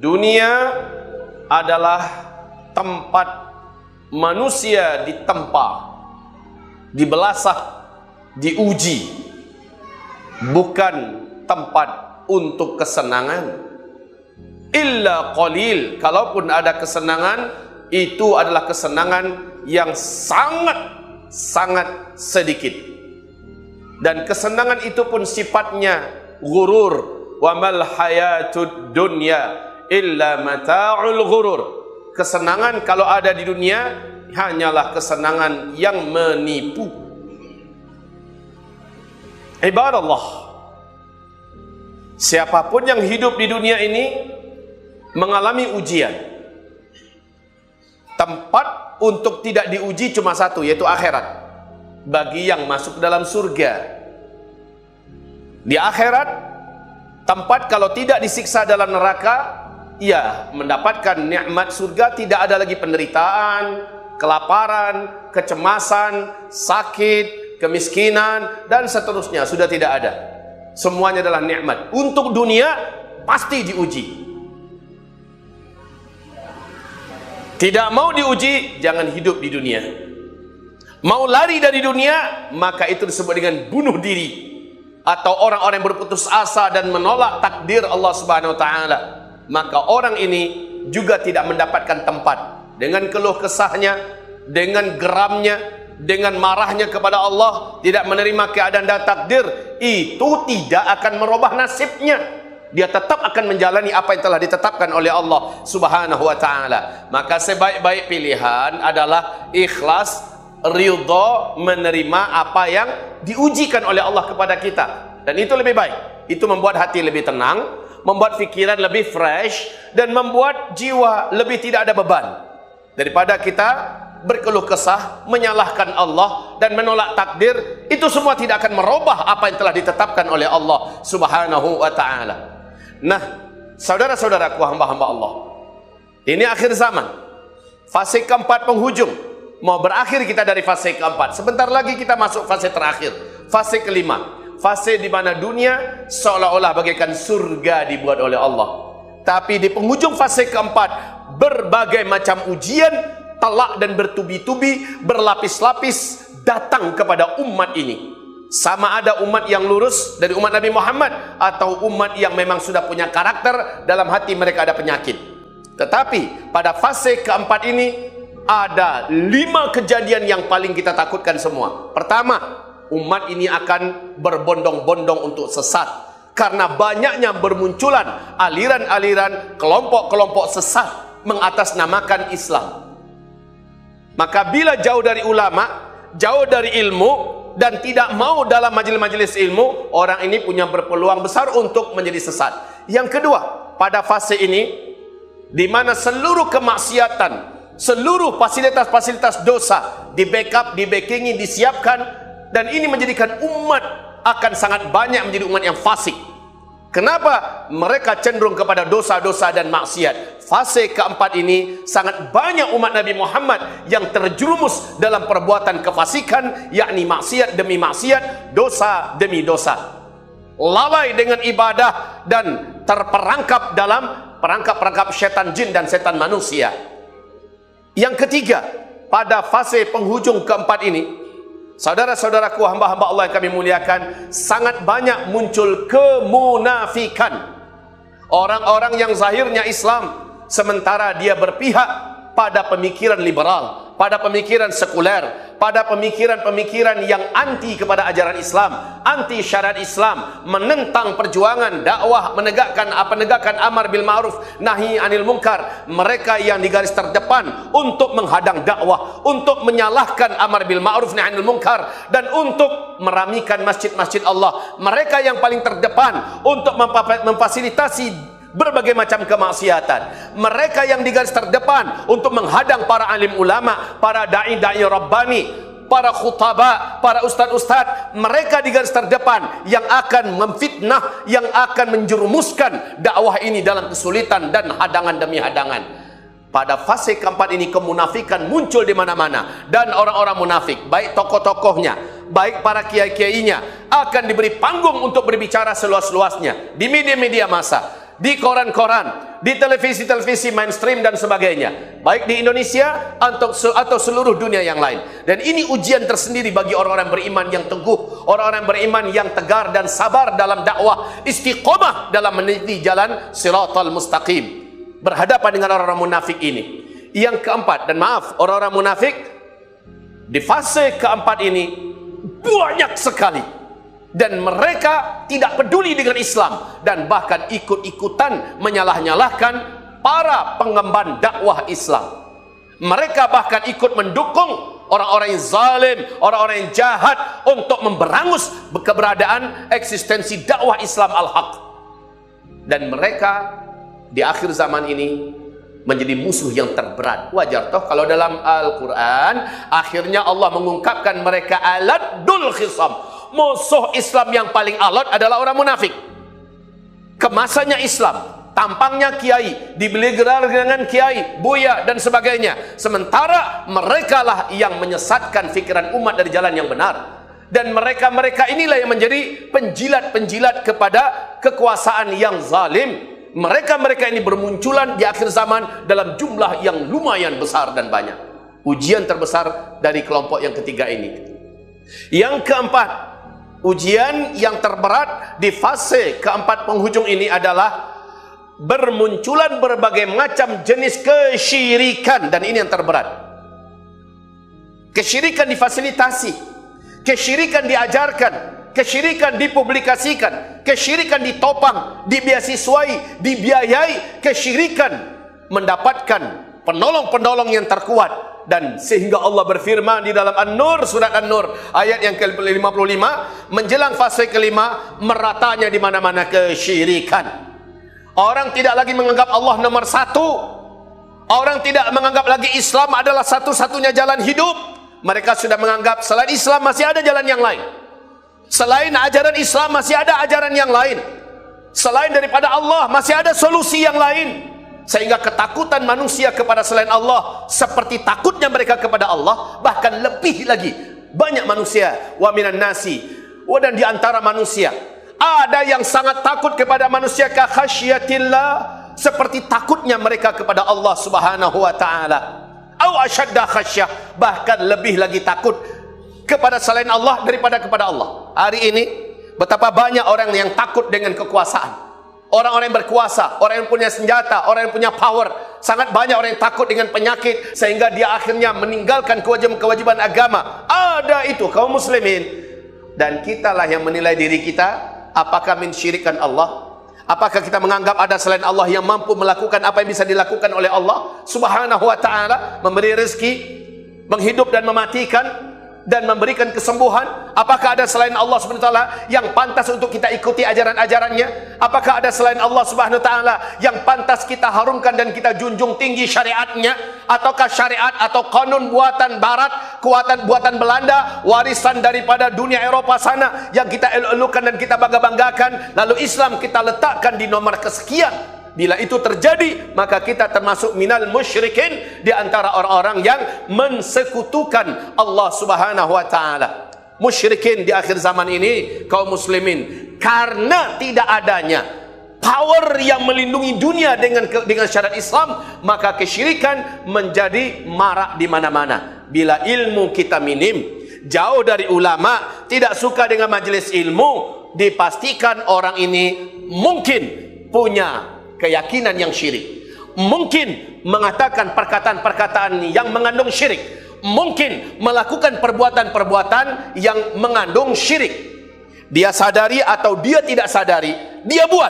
Dunia adalah tempat manusia ditempa, dibelasah, diuji, bukan tempat untuk kesenangan. Illa qalil, kalaupun ada kesenangan, itu adalah kesenangan yang sangat sedikit. Dan kesenangan itu pun sifatnya ghurur. Wa mal hayatud dunya illa mata'ul ghurur. Kesenangan kalau ada di dunia hanyalah kesenangan yang menipu. Ibadallah, siapapun yang hidup di dunia ini mengalami ujian. Tempat untuk tidak diuji cuma satu, yaitu akhirat, bagi yang masuk dalam surga. Di akhirat, tempat kalau tidak disiksa dalam neraka, ya mendapatkan nikmat surga, tidak ada lagi penderitaan, kelaparan, kecemasan, sakit, kemiskinan, dan seterusnya, sudah tidak ada. Semuanya adalah nikmat. Untuk dunia pasti diuji. Tidak mau diuji, jangan hidup di dunia. Mau lari dari dunia, maka itu disebut dengan bunuh diri, atau orang-orang yang berputus asa dan menolak takdir Allah Subhanahu wa taala. Maka orang ini juga tidak mendapatkan tempat. Dengan keluh kesahnya, dengan geramnya, dengan marahnya kepada Allah, tidak menerima keadaan dan takdir, itu tidak akan merubah nasibnya. Dia tetap akan menjalani apa yang telah ditetapkan oleh Allah Subhanahu wa taala. Maka sebaik-baik pilihan adalah ikhlas, ridha, menerima apa yang diujikan oleh Allah kepada kita. Dan itu lebih baik. Itu membuat hati lebih tenang, membuat pikiran lebih fresh, dan membuat jiwa lebih tidak ada beban. Daripada kita berkeluh kesah, menyalahkan Allah dan menolak takdir, itu semua tidak akan merubah apa yang telah ditetapkan oleh Allah Subhanahu wa taala. Nah, saudara-saudaraku, hamba-hamba Allah, ini akhir zaman, fase keempat penghujung. Mau berakhir kita dari fase keempat. Sebentar lagi kita masuk fase terakhir, fase kelima. Fase di mana dunia seolah-olah bagaikan surga dibuat oleh Allah. Tapi di penghujung fase keempat, berbagai macam ujian, telak dan bertubi-tubi, berlapis-lapis datang kepada umat ini. Sama ada umat yang lurus dari umat Nabi Muhammad, atau umat yang memang sudah punya karakter, dalam hati mereka ada penyakit. Tetapi pada fase keempat ini ada 5 kejadian yang paling kita takutkan semua. Pertama, umat ini akan berbondong-bondong untuk sesat, karena banyaknya bermunculan aliran-aliran, kelompok-kelompok sesat mengatasnamakan Islam. Maka bila jauh dari ulama, jauh dari ilmu, dan tidak mau dalam majelis-majelis ilmu, orang ini punya berpeluang besar untuk menjadi sesat. Yang kedua, pada fase ini, di mana seluruh kemaksiatan, seluruh fasilitas-fasilitas dosa di backup, di backingi, disiapkan, dan ini menjadikan umat akan sangat banyak menjadi umat yang fasik. Kenapa? Mereka cenderung kepada dosa-dosa dan maksiat. Fase keempat ini sangat banyak umat Nabi Muhammad yang terjerumus dalam perbuatan kefasikan, yakni maksiat demi maksiat, dosa demi dosa. Lalai dengan ibadah dan terperangkap dalam perangkap-perangkap setan jin dan setan manusia. Yang ketiga, pada fase penghujung keempat ini, saudara-saudaraku, hamba-hamba Allah yang kami muliakan, sangat banyak muncul kemunafikan. Orang-orang yang zahirnya Islam, sementara dia berpihak pada pemikiran liberal, pada pemikiran sekuler, pada pemikiran-pemikiran yang anti kepada ajaran Islam, anti syariat Islam, menentang perjuangan dakwah, menegakkan amar bil ma'ruf nahi anil munkar. Mereka yang di garis terdepan untuk menghadang dakwah, untuk menyalahkan amar bil ma'ruf nahi anil munkar, dan untuk meramikan masjid-masjid Allah. Mereka yang paling terdepan untuk memfasilitasi berbagai macam kemaksiatan. Mereka yang di garis terdepan untuk menghadang para alim ulama, para da'i-da'i rabbani, para khutaba, para ustad-ustad. Mereka di garis terdepan yang akan memfitnah, yang akan menjerumuskan dakwah ini dalam kesulitan dan hadangan demi hadangan. Pada fase keempat ini kemunafikan muncul di mana-mana, dan orang-orang munafik, baik tokoh-tokohnya, baik para kiai-kiainya, akan diberi panggung untuk berbicara seluas-luasnya di media-media massa. di koran-koran, di televisi-televisi mainstream dan sebagainya, baik di Indonesia atau seluruh dunia yang lain. Dan ini ujian tersendiri bagi orang-orang beriman yang teguh, orang-orang beriman yang tegar dan sabar dalam dakwah, istiqomah dalam meniti jalan siratal mustaqim, berhadapan dengan orang-orang munafik ini. Yang keempat, dan maaf, orang-orang munafik di fase keempat ini banyak sekali, dan mereka tidak peduli dengan Islam dan bahkan ikut-ikutan menyalah-nyalahkan para pengemban dakwah Islam. Mereka bahkan ikut mendukung orang-orang yang zalim, orang-orang yang jahat untuk memberangus keberadaan eksistensi dakwah Islam al-haq. Dan mereka di akhir zaman ini menjadi musuh yang terberat. Wajar toh kalau dalam Al-Quran akhirnya Allah mengungkapkan mereka aladul khisam. Musuh Islam yang paling alot adalah orang munafik. Kemasannya Islam, tampangnya kiai, dibeli gelar dengan kiai, buya dan sebagainya. Sementara mereka lah yang menyesatkan fikiran umat dari jalan yang benar. Dan mereka-mereka inilah yang menjadi penjilat-penjilat kepada kekuasaan yang zalim. Mereka-mereka ini bermunculan di akhir zaman dalam jumlah yang lumayan besar dan banyak. Ujian terbesar dari kelompok yang ketiga ini. Yang keempat, ujian yang terberat di fase keempat penghujung ini adalah bermunculan berbagai macam jenis kesyirikan, dan ini yang terberat. Kesyirikan difasilitasi, kesyirikan diajarkan, kesyirikan dipublikasikan, kesyirikan ditopang, dibeasiswai, dibiayai, kesyirikan mendapatkan penolong-penolong yang terkuat. Dan sehingga Allah berfirman di dalam An-Nur, surat An-Nur ayat yang ke-55, menjelang fase kelima, meratanya di mana-mana kesyirikan. Orang tidak lagi menganggap Allah nomor satu. Orang tidak menganggap lagi Islam adalah satu-satunya jalan hidup. Mereka sudah menganggap selain Islam masih ada jalan yang lain. Selain ajaran Islam masih ada ajaran yang lain. Selain daripada Allah masih ada solusi yang lain. Sehingga ketakutan manusia kepada selain Allah seperti takutnya mereka kepada Allah, bahkan lebih lagi. Banyak manusia, wa minan nasi, dan di antara manusia ada yang sangat takut kepada manusia ka khasyatillah, seperti takutnya mereka kepada Allah Subhanahu wa taala. Au asyadda khasyah, bahkan lebih lagi takut kepada selain Allah daripada kepada Allah. Hari ini betapa banyak orang yang takut dengan kekuasaan. Orang-orang yang berkuasa, orang yang punya senjata, orang yang punya power. Sangat banyak orang yang takut dengan penyakit, sehingga dia akhirnya meninggalkan kewajiban-kewajiban agama. Ada itu kaum muslimin. Dan kitalah yang menilai diri kita, apakah mensyirikkan Allah? Apakah kita menganggap ada selain Allah yang mampu melakukan apa yang bisa dilakukan oleh Allah Subhanahu wa ta'ala? Memberi rezeki, menghidup dan mematikan, dan memberikan kesembuhan. Apakah ada selain Allah Subhanahu wa taala yang pantas untuk kita ikuti ajaran-ajarannya? Apakah ada selain Allah Subhanahu wa taala yang pantas kita harumkan dan kita junjung tinggi syariatnya? Ataukah syariat atau kanun buatan barat, kuatan buatan Belanda, warisan daripada dunia Eropa sana yang kita elu-elukan dan kita bangga-banggakan, lalu Islam kita letakkan di nomor kesekian? Bila itu terjadi, maka kita termasuk minal musyrikin, di antara orang-orang yang mensekutukan Allah Subhanahu wa taala. Musyrikin di akhir zaman ini kaum muslimin, karena tidak adanya power yang melindungi dunia dengan syariat Islam, maka kesyirikan menjadi marak di mana-mana. Bila ilmu kita minim, jauh dari ulama, tidak suka dengan majelis ilmu, dipastikan orang ini mungkin punya keyakinan yang syirik, mungkin mengatakan perkataan-perkataan yang mengandung syirik, mungkin melakukan perbuatan-perbuatan yang mengandung syirik. Dia sadari atau dia tidak sadari, dia buat,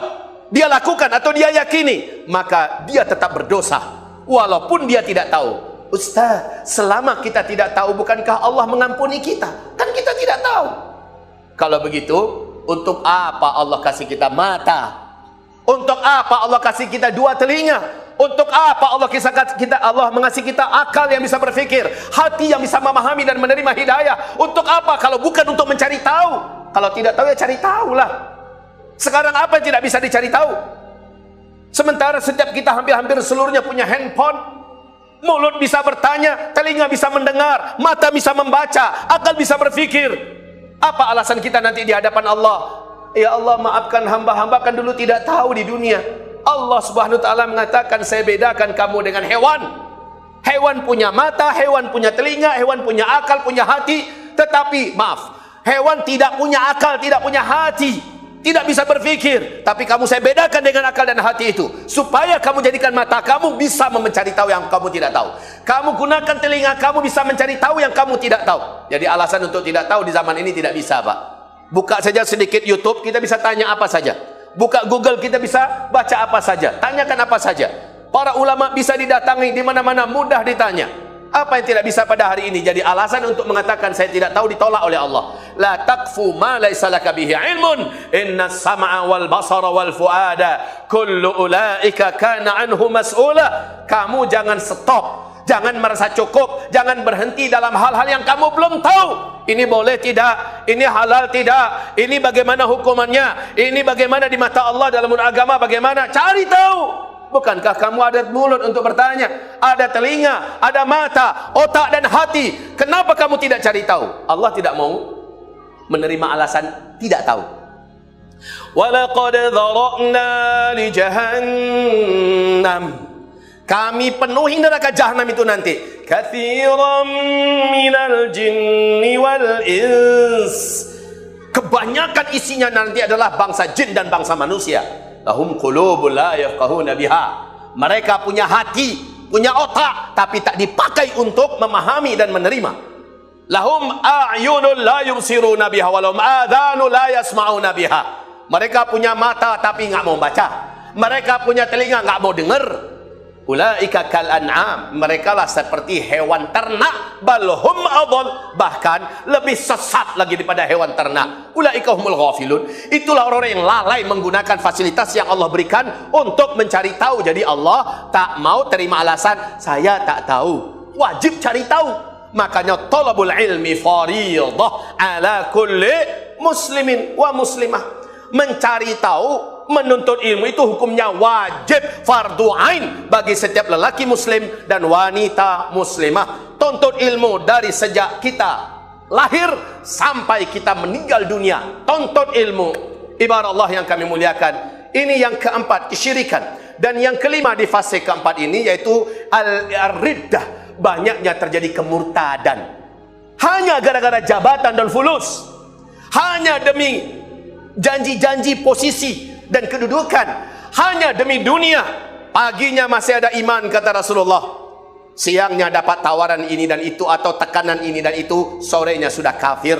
dia lakukan atau dia yakini, maka dia tetap berdosa walaupun dia tidak tahu. Ustaz, selama kita tidak tahu, bukankah Allah mengampuni kita? Kan kita tidak tahu. Kalau begitu, untuk apa Allah kasih kita mata? Untuk apa Allah kasih kita dua telinga? Untuk apa Allah mengasih kita akal yang bisa berfikir, hati yang bisa memahami dan menerima hidayah? Untuk apa kalau bukan untuk mencari tahu? Kalau tidak tahu ya cari tahulah. Sekarang apa yang tidak bisa dicari tahu? Sementara setiap kita hampir-hampir seluruhnya punya handphone. Mulut bisa bertanya, telinga bisa mendengar, mata bisa membaca, akal bisa berfikir. Apa alasan kita nanti di hadapan Allah? Ya Allah, maafkan hamba-hamba kan dulu tidak tahu di dunia. Allah Subhanahu wa taala mengatakan, saya bedakan kamu dengan hewan. Hewan punya mata, hewan punya telinga, hewan punya akal, punya hati. Tetapi maaf, hewan tidak punya akal, tidak punya hati, tidak bisa berpikir. Tapi kamu saya bedakan dengan akal dan hati itu, supaya kamu jadikan mata kamu bisa mencari tahu yang kamu tidak tahu. Kamu gunakan telinga kamu bisa mencari tahu yang kamu tidak tahu. Jadi alasan untuk tidak tahu di zaman ini tidak bisa, Pak. Buka saja sedikit YouTube, kita bisa tanya apa saja. Buka Google, kita bisa baca apa saja, tanyakan apa saja. Para ulama bisa didatangi di mana-mana, mudah ditanya. Apa yang tidak bisa pada hari ini? Jadi alasan untuk mengatakan saya tidak tahu ditolak oleh Allah. La taqfu ma laysa laka bihi ilmun, inna sam'a wal basara wal fuada kullu ulaika kana anhu mas'ula. Kamu jangan stop, jangan merasa cukup, jangan berhenti dalam hal-hal yang kamu belum tahu. Ini boleh tidak, ini halal tidak, ini bagaimana hukumannya, ini bagaimana di mata Allah dalam agama, bagaimana, cari tahu. Bukankah kamu ada mulut untuk bertanya, ada telinga, ada mata, otak dan hati? Kenapa kamu tidak cari tahu? Allah tidak mau menerima alasan tidak tahu. Walaqad dzara'na li jahannam, kami penuhi neraka jahanam itu nanti, katsiran minal jinni wal ins, kebanyakan isinya nanti adalah bangsa jin dan bangsa manusia. Lahum qulubun la yafqahuna biha, mereka punya hati, punya otak, tapi tak dipakai untuk memahami dan menerima. Lahum a'yunun la yubsiruna biha wa lahum adhanun la yasma'una biha, mereka punya mata tapi enggak mau baca, mereka punya telinga enggak mau dengar. Ulaika kal an'am, mereka lah seperti hewan ternak, balhum adall, bahkan lebih sesat lagi daripada hewan ternak. Ulaika humul ghafilun, itulah orang-orang yang lalai menggunakan fasilitas yang Allah berikan untuk mencari tahu. Jadi Allah tak mau terima alasan saya tak tahu, wajib cari tahu. Makanya talabul ilmi fardhah ala kulli muslimin wa muslimah. Mencari tahu, menuntut ilmu itu hukumnya wajib, fardu ain bagi setiap lelaki muslim dan wanita muslimah. Tuntut ilmu dari sejak kita lahir sampai kita meninggal dunia. Tuntut ilmu. Ibarat Allah yang kami muliakan, ini yang keempat, kesyirikan. Dan yang kelima di fase keempat ini yaitu al-riddah, banyaknya terjadi kemurtadan hanya gara-gara jabatan dan fulus, hanya demi janji-janji posisi dan kedudukan, hanya demi dunia. Paginya masih ada iman kata Rasulullah, siangnya dapat tawaran ini dan itu atau tekanan ini dan itu, sorenya sudah kafir.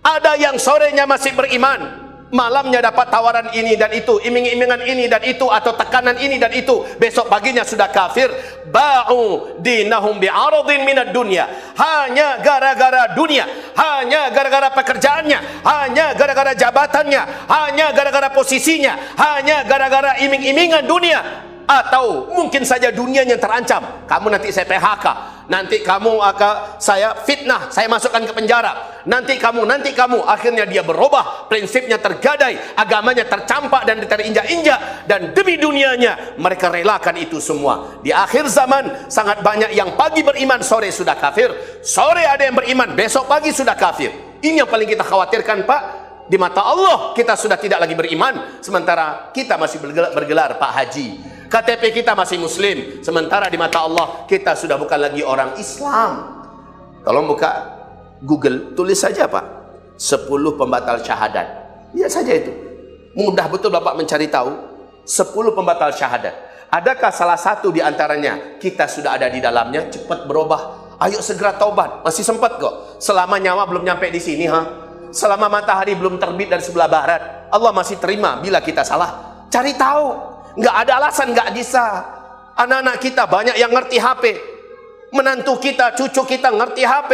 Ada yang sorenya masih beriman, malamnya dapat tawaran ini dan itu, iming-imingan ini dan itu atau tekanan ini dan itu, besok paginya sudah kafir. Ba'u dinahum bi'aradin minad dunya, hanya gara-gara dunia, hanya gara-gara pekerjaannya, hanya gara-gara jabatannya, hanya gara-gara posisinya, hanya gara-gara iming-imingan dunia. Atau mungkin saja dunianya terancam, kamu nanti saya PHK, nanti kamu akan saya fitnah, saya masukkan ke penjara, nanti kamu, akhirnya dia berubah, prinsipnya tergadai, agamanya tercampak dan terinjak-injak, dan demi dunianya mereka relakan itu semua. Di akhir zaman sangat banyak yang pagi beriman, sore sudah kafir, sore ada yang beriman, besok pagi sudah kafir. Ini yang paling kita khawatirkan, Pak. Di mata Allah kita sudah tidak lagi beriman, sementara kita masih bergelar Pak Haji. KTP kita masih muslim, sementara di mata Allah kita sudah bukan lagi orang Islam. Tolong buka Google, tulis saja Pak, 10 pembatal syahadat. Lihat saja itu. Mudah betul Bapak mencari tahu 10 pembatal syahadat. Adakah salah satu di antaranya kita sudah ada di dalamnya? Cepat berubah. Ayo segera taubat. Masih sempat kok. Selama nyawa belum nyampe di sini, selama matahari belum terbit dari sebelah barat, Allah masih terima bila kita salah. Cari tahu. Nggak ada alasan, nggak bisa. Anak-anak kita banyak yang ngerti HP, menantu kita, cucu kita ngerti HP.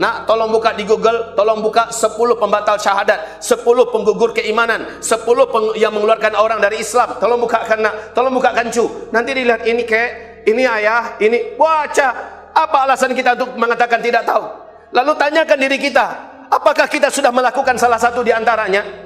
Nah, tolong buka di Google, tolong buka 10 pembatal syahadat, 10 penggugur keimanan, 10 yang mengeluarkan orang dari Islam. Tolong bukakan, nak, tolong bukakan cu. Nanti dilihat ini kek, ini ayah, ini baca. Apa alasan kita untuk mengatakan tidak tahu? Lalu tanyakan diri kita, apakah kita sudah melakukan salah satu di antaranya?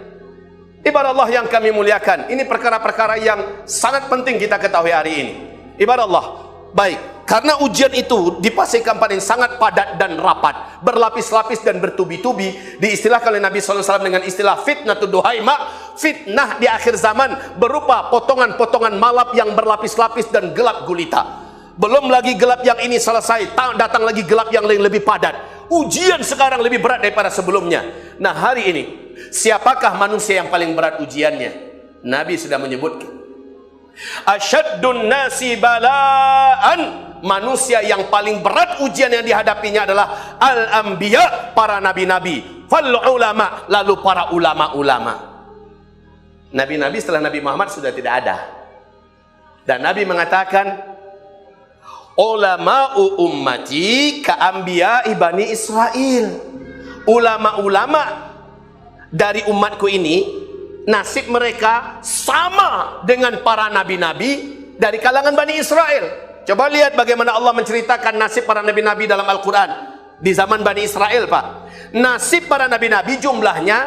Ibarat Allah yang kami muliakan, ini perkara-perkara yang sangat penting kita ketahui hari ini. Ibarat Allah, baik, Karena ujian itu dipastikan paling sangat padat dan rapat, berlapis-lapis dan bertubi-tubi. Diistilahkan oleh Nabi SAW dengan istilah fitnatud duhaima, fitnah di akhir zaman berupa potongan-potongan malap yang berlapis-lapis dan gelap gulita. Belum lagi gelap yang ini selesai, datang lagi gelap yang lebih padat. Ujian sekarang lebih berat daripada sebelumnya. Nah, hari ini siapakah manusia yang paling berat ujiannya? Nabi sudah menyebutkan, asyaddun nasi balaan, manusia yang paling berat ujian yang dihadapinya adalah al-anbiya, para nabi-nabi, fal ulama, lalu para ulama-ulama. Nabi-nabi setelah Nabi Muhammad sudah tidak ada. Dan Nabi mengatakan, ulama'u ummati ka'anbiya'i bani Israel. Ulama-ulama dari umatku ini, nasib mereka sama dengan para nabi-nabi dari kalangan Bani Israel. Coba lihat bagaimana Allah menceritakan nasib para nabi-nabi dalam Al-Quran di zaman Bani Israel, Pak. Nasib para nabi-nabi jumlahnya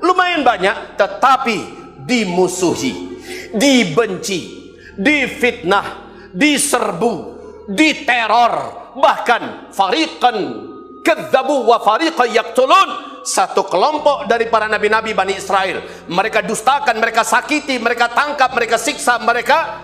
lumayan banyak, tetapi dimusuhi, dibenci, difitnah, diserbu, diteror, bahkan fariqan kadzabu wa fariqan yaqtulun. Satu kelompok dari para nabi-nabi Bani Israel, mereka dustakan, mereka sakiti, mereka tangkap, mereka siksa, mereka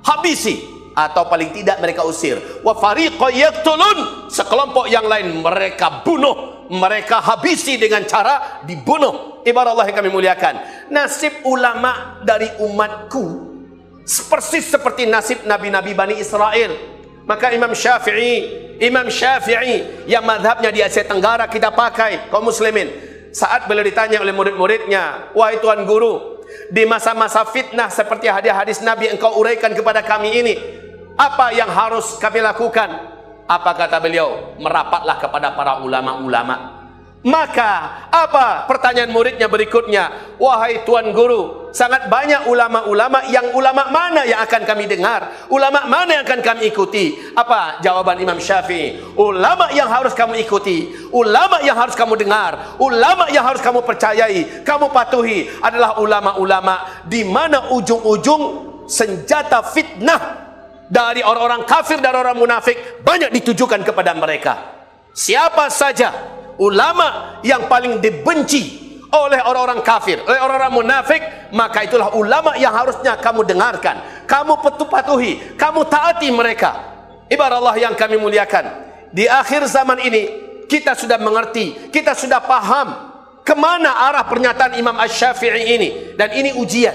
habisi, atau paling tidak mereka usir. Wa fariqan yaqtulun, sekelompok yang lain mereka bunuh, mereka habisi dengan cara dibunuh. Ibarat Allah yang kami muliakan, nasib ulama dari umatku persis seperti nasib nabi-nabi Bani Israel. Maka Imam Syafi'i yang madhabnya di Asia Tenggara kita pakai kaum muslimin, saat beliau ditanya oleh murid-muridnya, wahai Tuan Guru, di masa-masa fitnah seperti hadis-hadis Nabi engkau uraikan kepada kami ini, apa yang harus kami lakukan? Apa kata beliau? Merapatlah kepada para ulama-ulama. Maka apa pertanyaan muridnya berikutnya? Wahai Tuan Guru, sangat banyak ulama-ulama, yang ulama mana yang akan kami dengar? Ulama mana yang akan kami ikuti? Apa jawaban Imam Syafi'i? Ulama yang harus kamu ikuti, ulama yang harus kamu dengar, ulama yang harus kamu percayai, kamu patuhi adalah ulama-ulama di mana ujung-ujung senjata fitnah dari orang-orang kafir dan orang munafik banyak ditujukan kepada mereka. Siapa saja ulama yang paling dibenci oleh orang-orang kafir, oleh orang-orang munafik, maka itulah ulama yang harusnya kamu dengarkan, kamu patuhi, kamu taati mereka. Ibarat Allah yang kami muliakan, di akhir zaman ini kita sudah mengerti, kita sudah paham kemana arah pernyataan Imam Asy-Syafi'i ini. Dan ini ujian.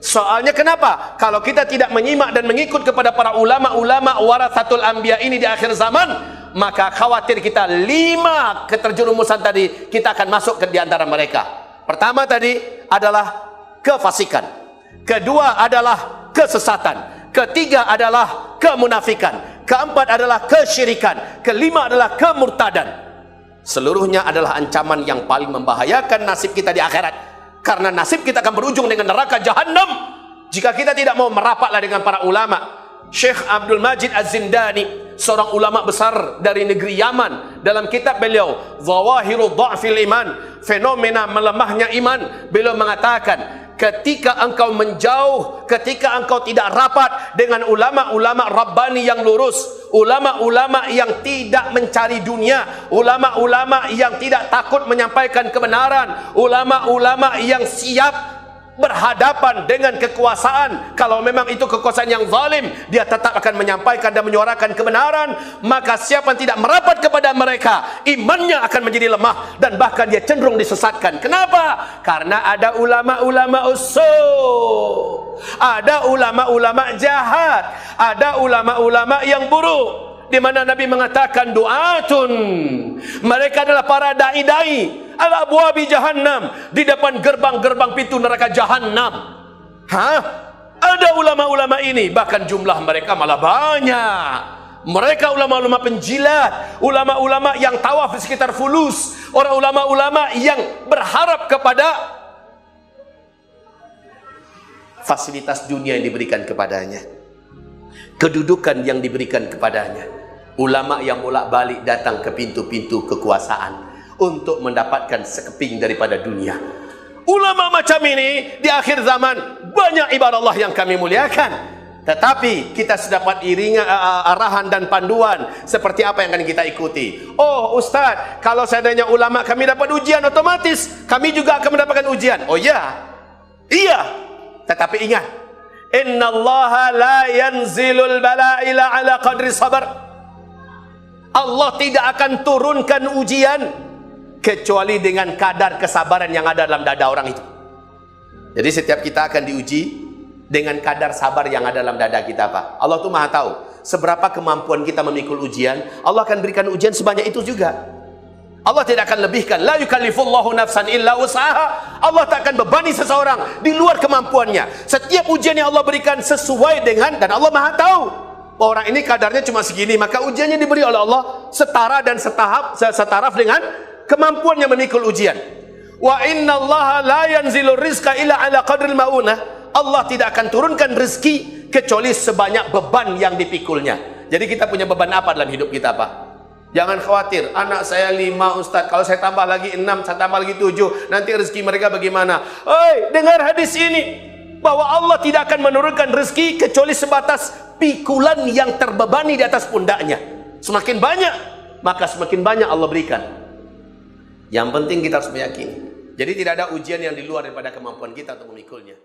Soalnya kenapa? Kalau kita tidak menyimak dan mengikut kepada para ulama-ulama warathatul anbiya ini di akhir zaman, maka khawatir kita 5 keterjerumusan tadi, kita akan masuk ke di antara mereka. Pertama tadi adalah kefasikan, kedua adalah kesesatan, ketiga adalah kemunafikan, keempat adalah kesyirikan, kelima adalah kemurtadan. Seluruhnya adalah ancaman yang paling membahayakan nasib kita di akhirat, karena nasib kita akan berujung dengan neraka jahanam jika kita tidak mau merapatlah dengan para ulama. Syekh Abdul Majid Az-Zindani, seorang ulama besar dari negeri Yaman, dalam kitab beliau Zawahiru Dha'fil Iman, fenomena melemahnya iman, beliau mengatakan, ketika engkau menjauh, ketika engkau tidak rapat dengan ulama-ulama Rabbani yang lurus, ulama-ulama yang tidak mencari dunia, ulama-ulama yang tidak takut menyampaikan kebenaran, ulama-ulama yang siap berhadapan dengan kekuasaan, kalau memang itu kekuasaan yang zalim, dia tetap akan menyampaikan dan menyuarakan kebenaran. Maka siapa yang tidak merapat kepada mereka, imannya akan menjadi lemah dan bahkan dia cenderung disesatkan. Kenapa? Karena ada ulama-ulama usul, ada ulama-ulama jahat, ada ulama-ulama yang buruk, di mana Nabi mengatakan du'atun, mereka adalah para dai-dai ala abwabi jahannam, di depan gerbang-gerbang pintu neraka jahannam. Ada ulama-ulama ini, bahkan jumlah mereka malah banyak. Mereka ulama-ulama penjilat, ulama-ulama yang tawaf di sekitar fulus, orang ulama-ulama yang berharap kepada fasilitas dunia yang diberikan kepadanya, kedudukan yang diberikan kepadanya. Ulama yang bolak-balik datang ke pintu-pintu kekuasaan untuk mendapatkan sekeping daripada dunia. Ulama macam ini di akhir zaman banyak, ibarat Allah yang kami muliakan. Tetapi kita sudah dapat iringan, arahan dan panduan seperti apa yang akan kita ikuti. Oh Ustaz, kalau seandainya ulama kami dapat ujian, otomatis kami juga akan mendapatkan ujian. Oh iya, iya. Tetapi ingat, innallaha la yanzilul bala'ila ala qadri sabar. Allah tidak akan turunkan ujian kecuali dengan kadar kesabaran yang ada dalam dada orang itu. Jadi setiap kita akan diuji dengan kadar sabar yang ada dalam dada kita, Pak. Allah tuh maha tahu seberapa kemampuan kita memikul ujian. Allah akan berikan ujian sebanyak itu juga. Allah tidak akan lebihkan. La yukallifullahu nafsan illa wus'aha. Allah tak akan bebani seseorang di luar kemampuannya. Setiap ujian yang Allah berikan sesuai dengan, dan Allah maha tahu orang ini kadarnya cuma segini, maka ujiannya diberi oleh Allah setara dan setaraf dengan kemampuannya memikul ujian. Wa innallaha la yanzilur rizqa illa ala qadril maunah. Allah tidak akan turunkan rezeki kecuali sebanyak beban yang dipikulnya. Jadi kita punya beban apa dalam hidup kita, Pak? Jangan khawatir, anak saya 5 Ustaz, kalau saya tambah lagi 6, saya tambah lagi 7, nanti rezeki mereka bagaimana? Oi, dengar hadis ini, bahwa Allah tidak akan menurunkan rezeki kecuali sebatas pikulan yang terbebani di atas pundaknya. Semakin banyak, maka semakin banyak Allah berikan. Yang penting kita harus meyakini. Jadi tidak ada ujian yang di luar daripada kemampuan kita untuk memikulnya.